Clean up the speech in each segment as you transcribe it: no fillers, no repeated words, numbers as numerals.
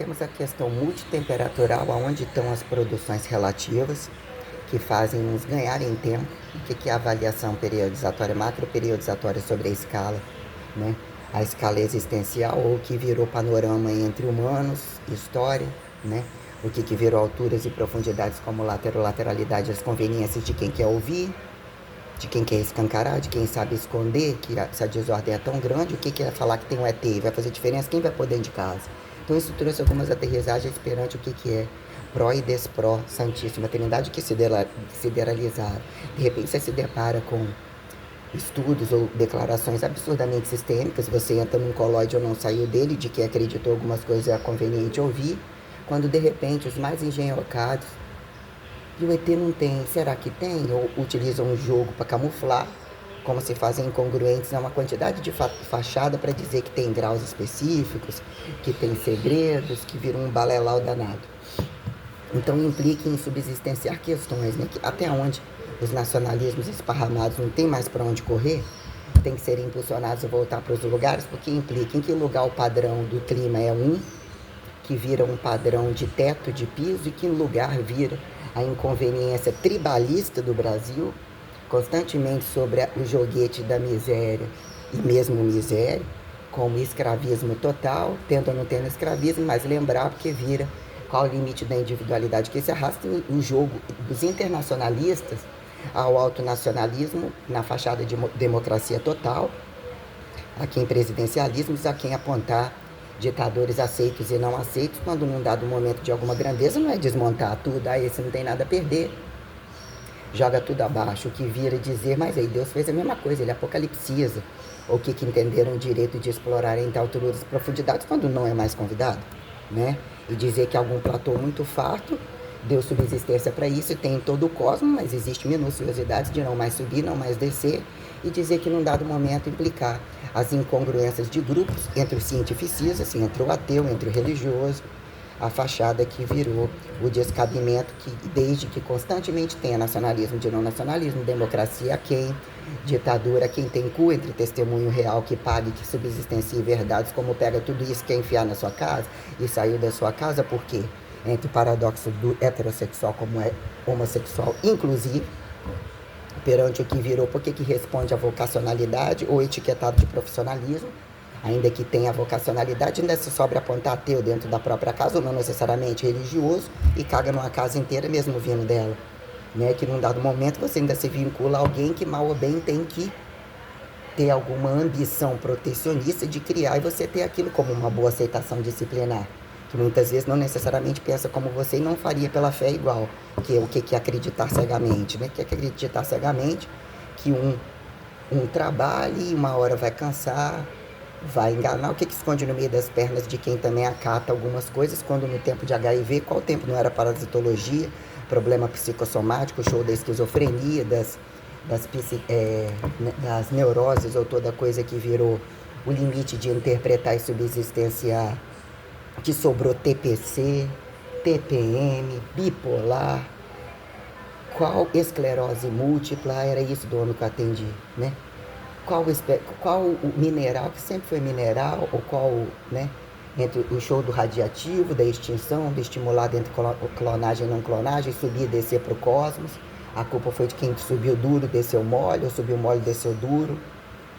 temos a questão multitemperatural, onde estão as produções relativas, que fazem nos ganharem tempo. O que é a avaliação periodizatória, macroperiodizatória sobre a escala, né? A escala existencial, ou o que virou panorama entre humanos, história, né? O que virou alturas e profundidades como lateralidade, as conveniências de quem quer ouvir, de quem quer escancarar, de quem sabe esconder, que se a desordem é tão grande, o que é falar que tem um ET? Vai fazer diferença? Quem vai pôr dentro de casa? Então isso trouxe algumas aterrissagens perante o que é pró e despró, Santíssima Trindade, que sideralizaram. De repente você se depara com estudos ou declarações absurdamente sistêmicas, você entra num colóide ou não saiu dele, de que acreditou algumas coisas é conveniente ouvir, quando de repente os mais engenhocados, e o ET não tem, será que tem? Ou utilizam um jogo para camuflar, como se fazem incongruentes, é uma quantidade de fachada para dizer que tem graus específicos, que tem segredos, que viram um balelau danado. Então implica em subsistenciar questões, né? Que até onde os nacionalismos esparramados não tem mais para onde correr, tem que ser impulsionados a voltar para os lugares, porque implica em que lugar o padrão do clima é um, que vira um padrão de teto, de piso, e que lugar vira a inconveniência tribalista do Brasil, constantemente sobre o joguete da miséria e mesmo miséria, como escravismo total, tenta não ter no escravismo, mas lembrar porque vira qual o limite da individualidade que se arrasta o jogo dos internacionalistas ao autonacionalismo na fachada de democracia total, a quem presidencialismos, a quem apontar ditadores aceitos e não aceitos, quando num dado momento de alguma grandeza não é desmontar tudo, esse não tem nada a perder, joga tudo abaixo, o que vira dizer, mas aí Deus fez a mesma coisa, ele apocalipsiza, o que entenderam o direito de explorar entre alturas e profundidades quando não é mais convidado, né? E dizer que algum platô muito farto deu subsistência para isso, e tem em todo o cosmos, mas existe minuciosidades de não mais subir, não mais descer, e dizer que num dado momento implicar as incongruências de grupos entre os cientificistas, assim, entre o ateu, entre o religioso, a fachada que virou o descabimento, que desde que constantemente tenha nacionalismo de não nacionalismo, democracia a quem, ditadura a quem tem cu entre testemunho real que pague, que subsistencie verdades, como pega tudo isso que quer enfiar na sua casa e saiu da sua casa, por quê? Entre o paradoxo do heterossexual como é homossexual, inclusive, perante o que virou, porque que responde à vocacionalidade ou etiquetado de profissionalismo, ainda que tenha a vocacionalidade, ainda se sobra apontar ateu dentro da própria casa, ou não necessariamente religioso, e caga numa casa inteira mesmo vindo dela, né? Que num dado momento você ainda se vincula a alguém que mal ou bem tem que ter alguma ambição protecionista de criar, e você ter aquilo como uma boa aceitação disciplinar, que muitas vezes não necessariamente pensa como você e não faria pela fé igual, que é o que é acreditar cegamente, né? Que é acreditar cegamente que um trabalhe e uma hora vai cansar, vai enganar, o que esconde no meio das pernas de quem também acata algumas coisas, quando no tempo de HIV, qual tempo não era parasitologia, problema psicossomático, show da esquizofrenia, das neuroses ou toda coisa que virou o limite de interpretar e subsistenciar, que sobrou TPC, TPM, bipolar, qual esclerose múltipla, era isso do homem que eu atendi, né? Qual o mineral, que sempre foi mineral, ou qual, né? Entre o show do radiativo, da extinção, do estimulado entre clonagem e não clonagem, subir e descer para o cosmos. A culpa foi de quem subiu duro, desceu mole, ou subiu mole, desceu duro,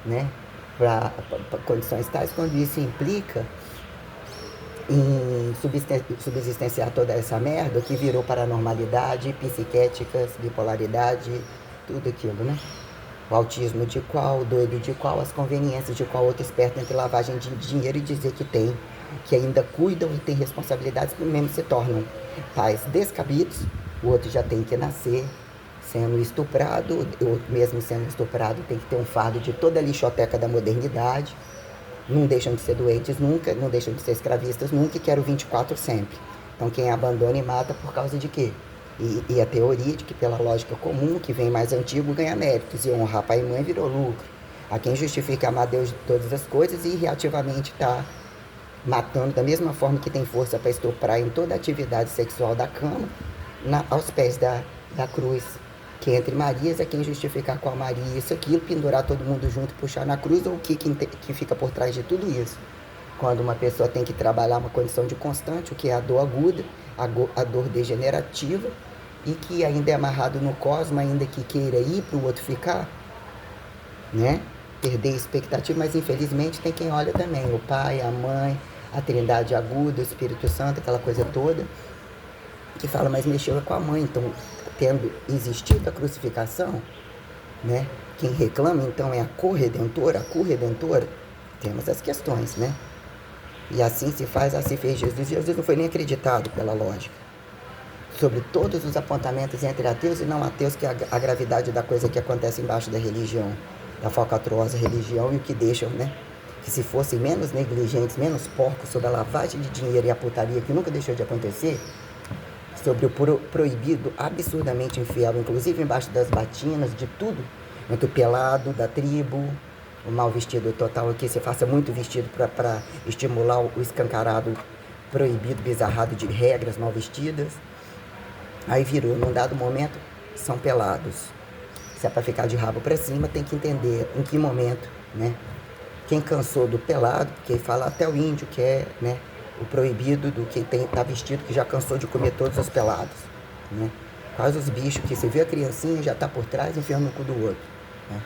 né? Para condições tais, quando isso implica em subsistenciar toda essa merda que virou paranormalidade, psiquéticas, bipolaridade, tudo aquilo, né? O autismo de qual, o doido de qual, as conveniências de qual, outro esperto entre lavagem de dinheiro e dizer que tem, que ainda cuidam e tem responsabilidades, mesmo se tornam pais descabidos, o outro já tem que nascer sendo estuprado, ou mesmo sendo estuprado tem que ter um fardo de toda a lixoteca da modernidade, não deixam de ser doentes nunca, não deixam de ser escravistas nunca, e quero 24 sempre. Então quem abandona e mata por causa de quê? E a teoria de que pela lógica comum, que vem mais antigo, ganha méritos, e honrar pai e mãe virou lucro. A quem justifica amar Deus de todas as coisas e reativamente está matando da mesma forma que tem força para estuprar em toda a atividade sexual da cama, aos pés da cruz, que entre Marias é quem justificar qual Maria, isso, aquilo, pendurar todo mundo junto, puxar na cruz, ou o que fica por trás de tudo isso? quando uma pessoa tem que trabalhar uma condição de constante, o que é a dor aguda, a dor degenerativa, e que ainda é amarrado no cosmo, ainda que queira ir para o outro ficar, né? Perder a expectativa, mas infelizmente tem quem olha também, o pai, a mãe, a trindade aguda, o Espírito Santo, aquela coisa toda, que fala, mas mexeu com a mãe, então, tendo existido a crucificação, né? Quem reclama, então, é a corredentora, temos as questões, né? E assim se faz, assim fez Jesus. Jesus não foi nem acreditado pela lógica. Sobre todos os apontamentos entre ateus e não ateus, que é a gravidade da coisa que acontece embaixo da religião, da falcatrua religião, e o que deixam, né? Que se fossem menos negligentes, menos porcos sobre a lavagem de dinheiro e a putaria, que nunca deixou de acontecer, sobre o proibido absurdamente infiel, inclusive embaixo das batinas, de tudo, muito pelado, da tribo, o mal vestido total aqui, se faça muito vestido para estimular o escancarado, proibido, bizarrado de regras mal vestidas. Aí virou, num dado momento, são pelados. Se é para ficar de rabo para cima, tem que entender em que momento, né? Quem cansou do pelado, porque fala até o índio que é, né, o proibido do que tá vestido, que já cansou de comer todos os pelados, né? Quase os bichos que se vê a criancinha já tá por trás enfiando no cu do outro, né?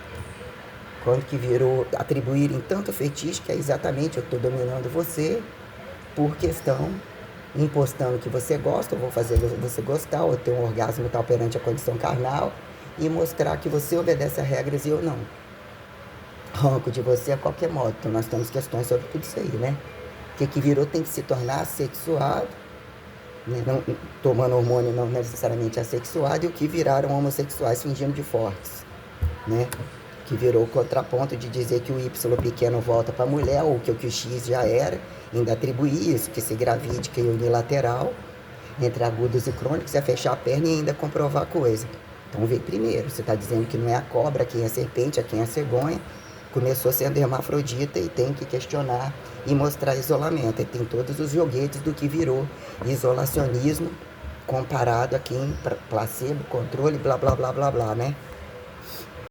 Quando que virou atribuírem tanto fetiche que é exatamente eu tô dominando você por questão, impostando que você gosta, eu vou fazer você gostar, ou ter um orgasmo tal perante a condição carnal, e mostrar que você obedece a regras e eu não. Ronco de você a qualquer modo. Então nós temos questões sobre tudo isso aí, né? O que virou tem que se tornar assexuado, né? Não, tomando hormônio não necessariamente assexuado, e o que viraram homossexuais fingindo de fortes, né? Que virou o contraponto de dizer que o Y pequeno volta para a mulher, ou que o X já era, ainda atribuir isso, que se gravide, que é unilateral, entre agudos e crônicos, é fechar a perna e ainda comprovar a coisa. Então veio primeiro, você está dizendo que não é a cobra, quem é a serpente, a quem é a cegonha, começou sendo hermafrodita e tem que questionar e mostrar isolamento. E tem todos os joguetes do que virou isolacionismo comparado a quem placebo, controle, blá blá blá blá blá, né?